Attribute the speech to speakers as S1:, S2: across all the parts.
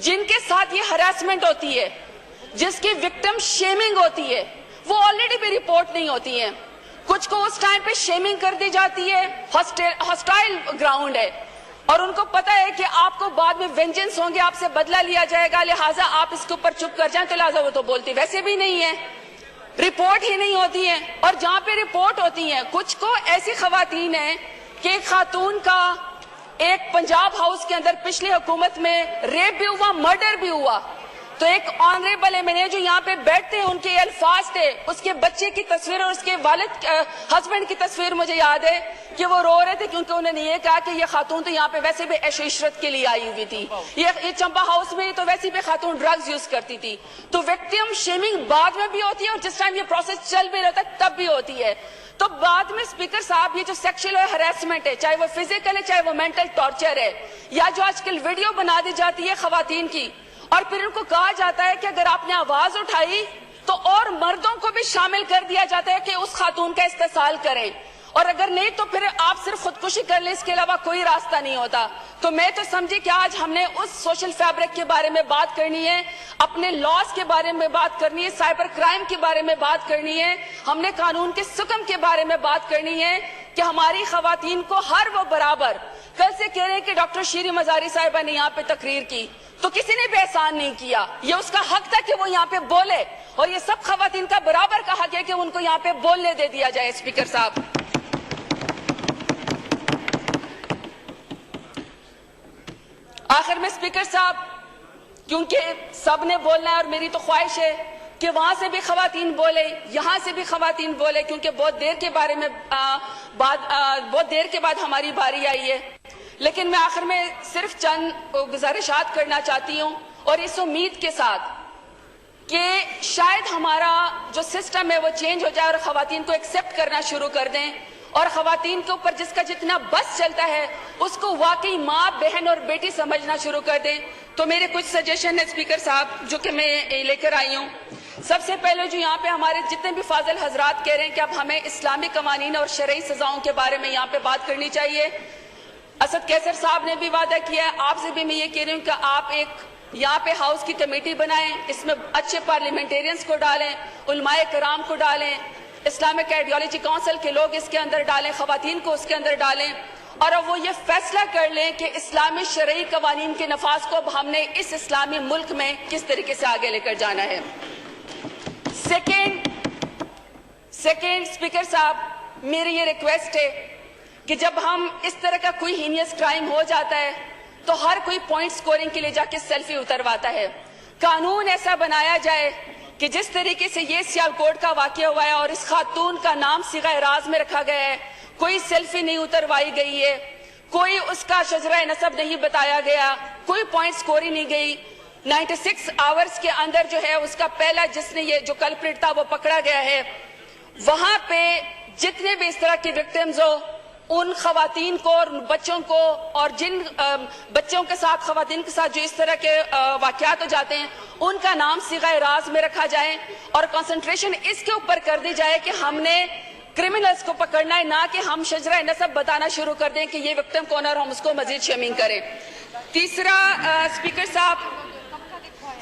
S1: جن کے ساتھ یہ ہراسمنٹ ہوتی ہے, جس کی وکٹم شیمنگ ہوتی ہے, وہ آلریڈی بھی رپورٹ نہیں ہوتی ہیں. کچھ کو اس ٹائم پہ شیمنگ کر دی جاتی ہے, ہاسٹائل گراؤنڈ ہے, اور ان کو پتا ہے کہ آپ کو بعد میں وینجنس ہوں گے, آپ سے بدلہ لیا جائے گا, لہٰذا آپ اس کے اوپر چپ کر جائیں. تو لہٰذا وہ تو بولتی ویسے بھی نہیں ہے, رپورٹ ہی نہیں ہوتی ہے. اور جہاں پہ رپورٹ ہوتی ہیں, کچھ کو ایسی خواتین ہیں کہ ایک خاتون کا ایک پنجاب ہاؤس کے اندر پچھلی حکومت میں ریپ بھی ہوا, مرڈر بھی ہوا, تو ایک آنریبل ایم این اے جو یہاں پہ بیٹھتے ہیں, ان کے الفاظ تھے, اس کے بچے کی تصویر اور اس کے والد ہسبینڈ کی تصویر مجھے یاد ہے کہ وہ رو رہے تھے, کیونکہ انہوں نے یہ کہا کہ یہ خاتون تو یہاں پہ ویسے بھی عیش و عشرت کے لیے آئی ہوئی تھی, یہ چمپا ہاؤس میں تو ویسے بھی خاتون ڈرگز یوز کرتی تھی. تو وکٹم شیمنگ بعد میں بھی ہوتی ہے, اور جس ٹائم یہ پروسیس چل بھی رہتا ہے تب بھی ہوتی ہے. تو بعد میں اسپیکر صاحب یہ جو سیکشل ہراسمنٹ ہے, چاہے وہ فزیکل ہے چاہے وہ مینٹل ٹارچر ہے, یا جو آج کل ویڈیو بنا دی جاتی ہے خواتین کی, اور پھر ان کو کہا جاتا ہے کہ اگر آپ نے آواز اٹھائی تو اور مردوں کو بھی شامل کر دیا جاتا ہے کہ اس خاتون کا استحصال کریں, اور اگر نہیں تو پھر آپ صرف خودکشی کر لیں, اس کے علاوہ کوئی راستہ نہیں ہوتا. تو میں تو سمجھی کہ آج ہم نے اس سوشل فیبرک کے بارے میں بات کرنی ہے, اپنے لاز کے بارے میں بات کرنی ہے, سائبر کرائم کے بارے میں بات کرنی ہے, ہم نے قانون کے حکم کے بارے میں بات کرنی ہے کہ ہماری خواتین کو ہر وہ برابر. کل سے کہہ رہے ہیں کہ ڈاکٹر شیریں مزاری صاحبہ نے یہاں پہ تقریر کی, تو کسی نے بھی احسان نہیں کیا, یہ اس کا حق تھا کہ وہ یہاں پہ بولے, اور یہ سب خواتین کا برابر کا حق ہے کہ ان کو یہاں پہ بولنے دے دیا جائے. اسپیکر صاحب, آخر میں اسپیکر صاحب, کیونکہ سب نے بولنا ہے اور میری تو خواہش ہے کہ وہاں سے بھی خواتین بولے, یہاں سے بھی خواتین بولے, کیونکہ بہت دیر کے بعد ہماری باری آئی ہے. لیکن میں آخر میں صرف چند گزارشات کرنا چاہتی ہوں, اور اس امید کے ساتھ کہ شاید ہمارا جو سسٹم ہے وہ چینج ہو جائے اور خواتین کو ایکسپٹ کرنا شروع کر دیں, اور خواتین کے اوپر جس کا جتنا بس چلتا ہے اس کو واقعی ماں, بہن اور بیٹی سمجھنا شروع کر دیں. تو میرے کچھ سجیشن ہے اسپیکر صاحب جو کہ میں لے کر آئی ہوں. سب سے پہلے جو یہاں پہ ہمارے جتنے بھی فاضل حضرات کہہ رہے ہیں کہ اب ہمیں اسلامی قوانین اور شرعی سزاؤں کے بارے میں یہاں پہ بات کرنی چاہیے. اسد کیسر صاحب نے بھی وعدہ کیا ہے, آپ سے بھی میں یہ کہہ رہی ہوں کہ آپ ایک یہاں پہ ہاؤس کی کمیٹی بنائیں, اس میں اچھے پارلیمنٹیرینز کو ڈالیں, علماء کرام کو ڈالیں, اسلامک آئیڈیالوجی کونسل کے لوگ اس کے اندر ڈالیں, خواتین کو اس کے اندر ڈالیں, اور اب وہ یہ فیصلہ کر لیں کہ اسلامی شرعی قوانین کے نفاذ کو اب ہم نے اس اسلامی ملک میں کس طریقے سے آگے لے کر جانا ہے. سیکنڈ اسپیکر صاحب, میری یہ ریکویسٹ ہے کہ جب ہم اس طرح کا کوئی ہینیس کرائم ہو جاتا ہے تو ہر کوئی پوائنٹ سکورنگ کے لیے جا کے سیلفی اترواتا ہے. قانون ایسا بنایا جائے کہ جس طریقے سے یہ سیالکوٹ کا واقعہ ہوا ہے اور اس خاتون کا نام صیغہ راز میں رکھا گیا ہے, کوئی سیلفی نہیں اتروائی گئی ہے, کوئی اس کا شجرہ نسب نہیں بتایا گیا, کوئی پوائنٹ سکوری نہیں گئی. 96 آورز کے اندر جو ہے اس کا پہلا جس نے یہ جو کلپریٹ تھا وہ پکڑا گیا ہے. وہاں پہ جتنے بھی اس طرح کی وکٹمز ہو, ان خواتین کو اور بچوں کو, اور جن بچوں کے ساتھ خواتین کے ساتھ جو اس طرح کے واقعات ہو جاتے ہیں, ان کا نام صیغہ راز میں رکھا جائے, اور کنسنٹریشن اس کے اوپر کر دی جائے کہ ہم نے کرمنلز کو پکڑنا ہے, نہ کہ ہم شجرہ نسب بتانا شروع کر دیں کہ یہ وکٹم کون ہے اور ہم اس کو مزید شیمنگ کریں. تیسرا اسپیکر صاحب,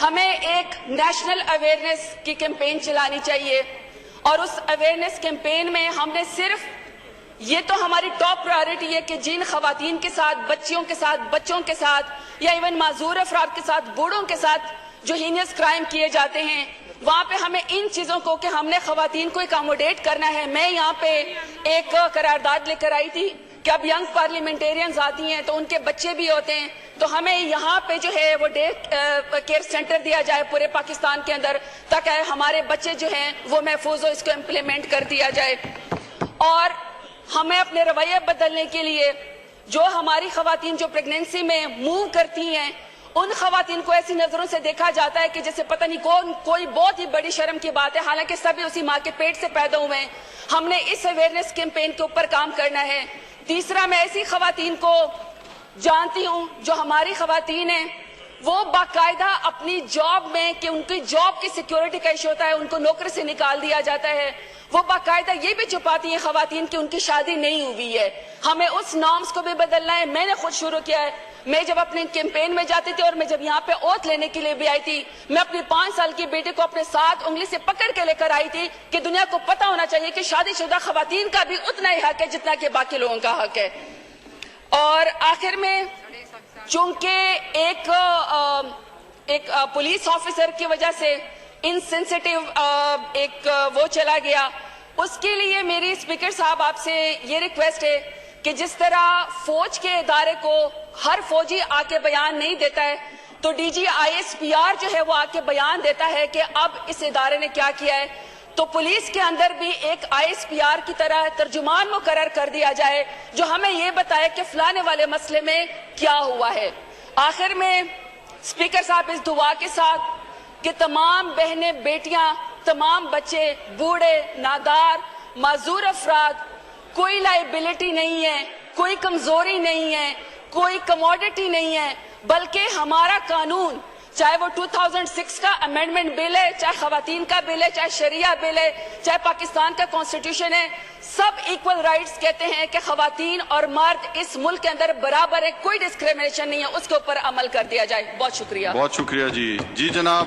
S1: ہمیں ایک نیشنل اویئرنیس کی کیمپین چلانی چاہیے, اور اس اویئرنیس کیمپین میں ہم نے صرف یہ تو ہماری ٹاپ پرائیورٹی ہے کہ جن خواتین کے ساتھ, بچیوں کے ساتھ, بچوں کے ساتھ, یا ایون معذور افراد کے ساتھ, بوڑھوں کے ساتھ جو ہینیس کرائم کیے جاتے ہیں, وہاں پہ ہمیں ان چیزوں کو کہ ہم نے خواتین کو اکاموڈیٹ کرنا ہے. میں یہاں پہ ایک قرارداد لے کر آئی تھی کہ اب ینگ پارلیمنٹیرینز آتی ہیں تو ان کے بچے بھی ہوتے ہیں, تو ہمیں یہاں پہ جو ہے وہ ڈے کیئر سینٹر دیا جائے پورے پاکستان کے اندر, تاکہ ہمارے بچے جو ہیں وہ محفوظ ہو, اس کو امپلیمنٹ کر دیا جائے. اور ہمیں اپنے رویے بدلنے کے لیے جو ہماری خواتین جو پریگنینسی میں موو کرتی ہیں, ان خواتین کو ایسی نظروں سے دیکھا جاتا ہے کہ جیسے پتہ نہیں کوئی بہت ہی بڑی شرم کی بات ہے, حالانکہ سبھی اسی ماں کے پیٹ سے پیدا ہوئے ہیں. ہم نے اس اویئرنیس کیمپین کے اوپر کام کرنا ہے. تیسرا, میں ایسی خواتین کو جانتی ہوں جو ہماری خواتین ہیں وہ باقاعدہ اپنی جاب میں کہ ان کی جاب کی سیکیورٹی کا ایشو ہوتا ہے ان کو نوکری سے نکال دیا جاتا ہے. وہ باقاعدہ یہ بھی چھپاتی ہیں خواتین کہ ان کی شادی نہیں ہوئی ہے. ہمیں اس نارمز کو بھی بدلنا ہے. میں نے خود شروع کیا ہے. میں جب اپنے کیمپین میں جاتی تھی اور میں جب یہاں پہ اوتھ لینے کے لیے بھی آئی تھی, میں اپنی 5 سال کی بیٹی کو اپنے ساتھ انگلی سے پکڑ کے لے کر آئی تھی کہ دنیا کو پتا ہونا چاہیے کہ شادی شدہ خواتین کا بھی اتنا ہی حق ہے جتنا کہ باقی لوگوں کا حق ہے. اور آخر میں چونکہ ایک پولیس آفیسر کی وجہ سے انسینسٹیو ایک وہ چلا گیا, اس کے لیے میری اسپیکر صاحب آپ سے یہ ریکویسٹ ہے کہ جس طرح فوج کے ادارے کو ہر فوجی آ کے بیان نہیں دیتا ہے تو ڈی جی ISPR جو ہے وہ آ کے بیان دیتا ہے کہ اب اس ادارے نے کیا کیا ہے, تو پولیس کے اندر بھی ایک ISPR کی طرح ترجمان مقرر کر دیا جائے جو ہمیں یہ بتائے کہ فلانے والے مسئلے میں کیا ہوا ہے. آخر میں اسپیکر صاحب اس دعا کے ساتھ کہ تمام بہنیں بیٹیاں, تمام بچے, بوڑھے, نادار, معذور افراد, کوئی لائبلٹی نہیں ہے, کوئی کمزوری نہیں ہے, کوئی کموڈٹی نہیں ہے, بلکہ ہمارا قانون چاہے وہ 2006 کا امینڈمنٹ بل ہے, چاہے خواتین کا بل ہے, چاہے شریعہ بل ہے, چاہے پاکستان کا کانسٹیٹیوشن ہے, سب ایکول رائٹس کہتے ہیں کہ خواتین اور مرد اس ملک کے اندر برابر ہے, کوئی ڈسکریمنیشن نہیں ہے, اس کے اوپر عمل کر دیا جائے. بہت شکریہ.
S2: بہت شکریہ جی. جی جناب.